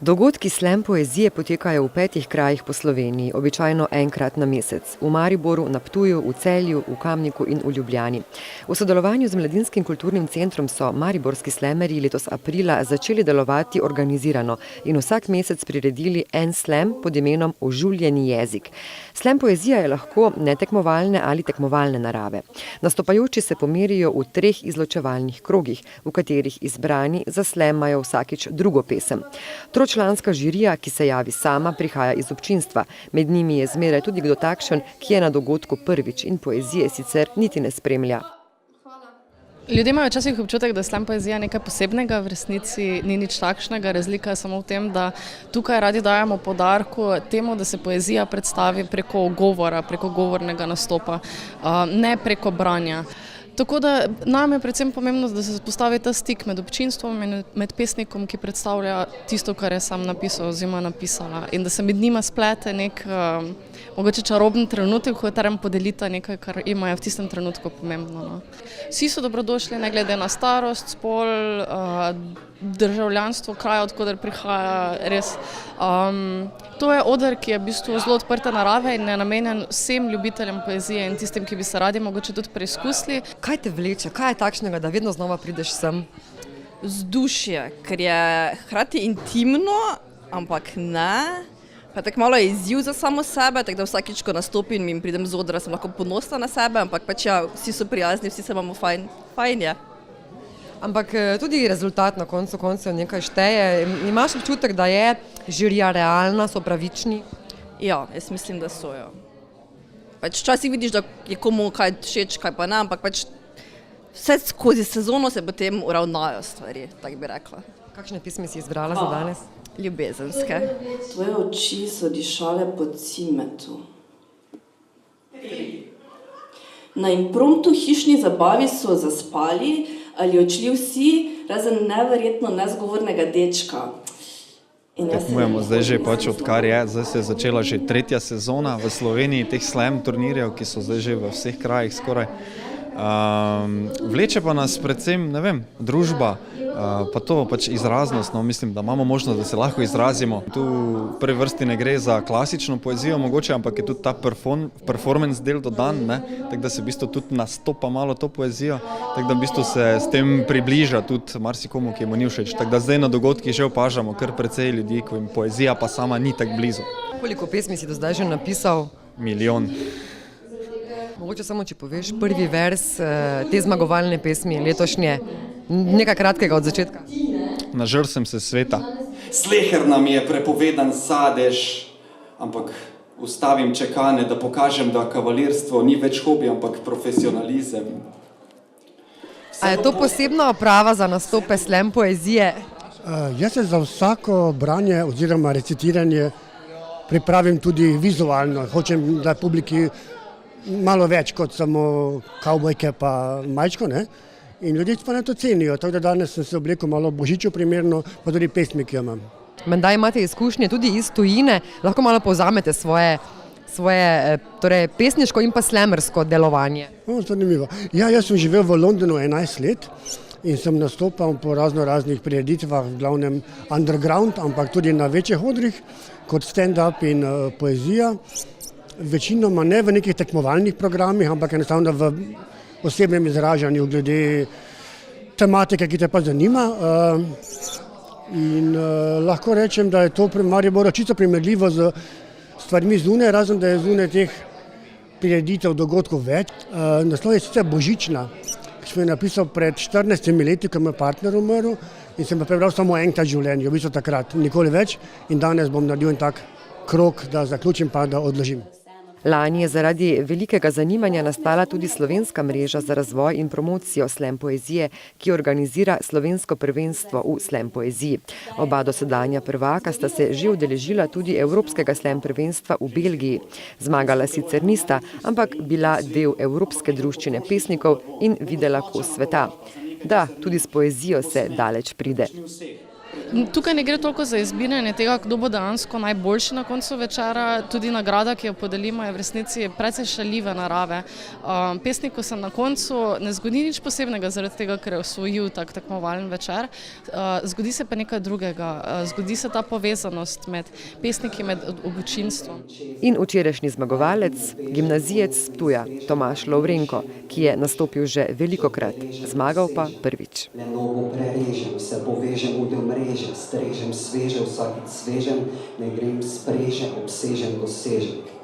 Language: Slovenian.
Dogodki slam poezije potekajo v 5 krajih po Sloveniji, običajno enkrat na mesec. V Mariboru, na Ptuju, v Celju, v Kamniku in v Ljubljani. V sodelovanju z Mladinskim kulturnim centrom so mariborski slamerji letos aprila začeli delovati organizirano in vsak mesec priredili en slam pod imenom Ožuljeni jezik. Slam poezija je lahko netekmovalne ali tekmovalne narave. Nastopajoči se pomerijo v 3 izločevalnih krogih, v katerih izbrani zaslemajo vsakič drugo pesem. Članska žirija, ki se javi sama, prihaja iz občinstva. Med njimi je zmeraj tudi kdo takšen, ki je na dogodku prvič in poezije sicer niti ne spremlja. Ljudje imajo včasih občutek, da je slam poezija nekaj posebnega, v resnici ni nič takšnega. Razlika je samo v tem, da tukaj radi dajemo poudarku temu, da se poezija predstavi preko govora, preko govornega nastopa, ne preko branja. Tako da nam je predvsem pomembno, da se postavi ta stik med občinstvom in med pesnikom, ki predstavlja tisto, kar je sam napisal oziroma napisala. In da se med njima splete nek mogoče čaroben trenutek, v katerem podelita nekaj, kar imajo v tistem trenutku pomembno. No. Vsi so dobrodošli, ne glede na starost, spol, državljanstvo, kraj, od koder prihaja, res. To je oder, ki je v bistvu zelo odprte narave in je namenjen vsem ljubiteljem poezije in tistim, ki bi se radi mogoče tudi preizkusili. Kaj te vleče? Kaj je takšnega, da vedno znova prideš sem? Vzdušje, ker je hkrati intimno, ampak ne. Pa tako malo je izziv za samo sebe, tako da vsakič, ko nastopim in pridem z odra, sem lahko ponosna na sebe, ampak pač ja, vsi so prijazni, vsi se imamo fajn. Fajn je. Ampak tudi rezultat na koncu koncev nekaj šteje. Imaš občutek, da je žirija realna, so pravični? Ja, jaz mislim, da so, ja. Pač včasih vidiš, da je komu kaj všeč, kaj pa ne, ampak pač vse skozi sezono se potem uravnajo stvari, tako bi rekla. Kakšne pismi si izbrala za danes? Ljubezenske. Tvoje oči so dišale po cimetu. Na impromptu hišni zabavi so zaspali ali odšli vsi, razen neverjetno nezgovornega dečka. Tekmujemo zdaj že pač odkar je, zdaj se je začela že 3. sezona v Sloveniji teh slam turnirjev, ki so zdaj že v vseh krajih skoraj. Vleče pa nas predvsem, ne vem, družba, pa to pač izraznost, no, mislim, da imamo možnost, da se lahko izrazimo. Tu v prvi vrsti ne gre za klasično poezijo mogoče, ampak je tudi ta performance del dodan, ne, tako da se v bistvu tudi nastopa malo to poezijo, tako da v bistvu se s tem približa tudi marsikomu, ki mu ni všeč. Tako da zdaj na dogodkih že opažamo kar precej ljudi, ko jim poezija pa sama ni tako blizu. Koliko pesmi si do zdaj že napisal? Milijon. Mogoče samo, če poveš prvi vers te zmagovalne pesmi letošnje, nekaj kratkega od začetka. Nažrl sem se sveta. Sleherna mi je prepovedan sadež, ampak ustavim čekane, da pokažem, da kavalirstvo ni več hobi, ampak profesionalizem. A je to posebna oprava za nastope slam poezije? Jaz se za vsako branje oziroma recitiranje pripravim tudi vizualno. Hočem, da publiki malo več kot samo kavbojke pa majčko, ne? In ljudje pa ne to cenijo, tako da danes sem se oblekel malo božiču primerno, pa tudi pesmi, ki jo imam. Menda imate izkušnje tudi iz tujine, lahko malo povzamete svoje torej pesniško in pa slamersko delovanje. Zanimivo. Ja, jaz sem živel v Londonu 11 let in sem nastopal po raznih prireditvah, v glavnem underground, ampak tudi na večjih odrih, kot stand-up in poezija. Večinoma ne v nekih tekmovalnih programih, ampak enostavno v osebnem izražanju glede tematike, ki te pa zanima. In lahko rečem, da je to pri Mariboru čisto primerljivo z stvarmi zunaj, razen da je zunaj teh prireditev dogodkov več. Naslov je sicer Božična, ki sem jo napisal pred 14 leti, ko je moj partner umrl in sem pa prebral samo enkrat v življenju, v bistvu takrat, nikoli več, in danes bom naredil en tak krog, da zaključim pa da odložim. Lani je zaradi velikega zanimanja nastala tudi slovenska mreža za razvoj in promocijo slam poezije, ki organizira slovensko prvenstvo v slam poeziji. Oba dosedanja prvaka sta se že udeležila tudi evropskega slam prvenstva v Belgiji. Zmagala sicer nista, ampak bila del Evropske druščine pesnikov in videla kos sveta. Da, tudi s poezijo se daleč pride. Tukaj ne gre toliko za izbiranje tega, kdo bo dejansko najboljši na koncu večera. Tudi nagrada, ki jo podelimo, je v resnici precej šaljive narave. Pesniku se na koncu ne zgodi nič posebnega zaradi tega, ker je osvojil tak tekmovalen večer. Zgodi se pa nekaj drugega. Zgodi se ta povezanost med pesniki, med občinstvom. In včerajšnji zmagovalec, gimnazijec Ptuja, Tomaž Lovrenko, ki je nastopil že velikokrat, zmagal pa prvič. Le nogo prerežem, se povežem v del mreže, strežem sveže, vsakič svežem, ne grem sprežem, obsežen dosežek.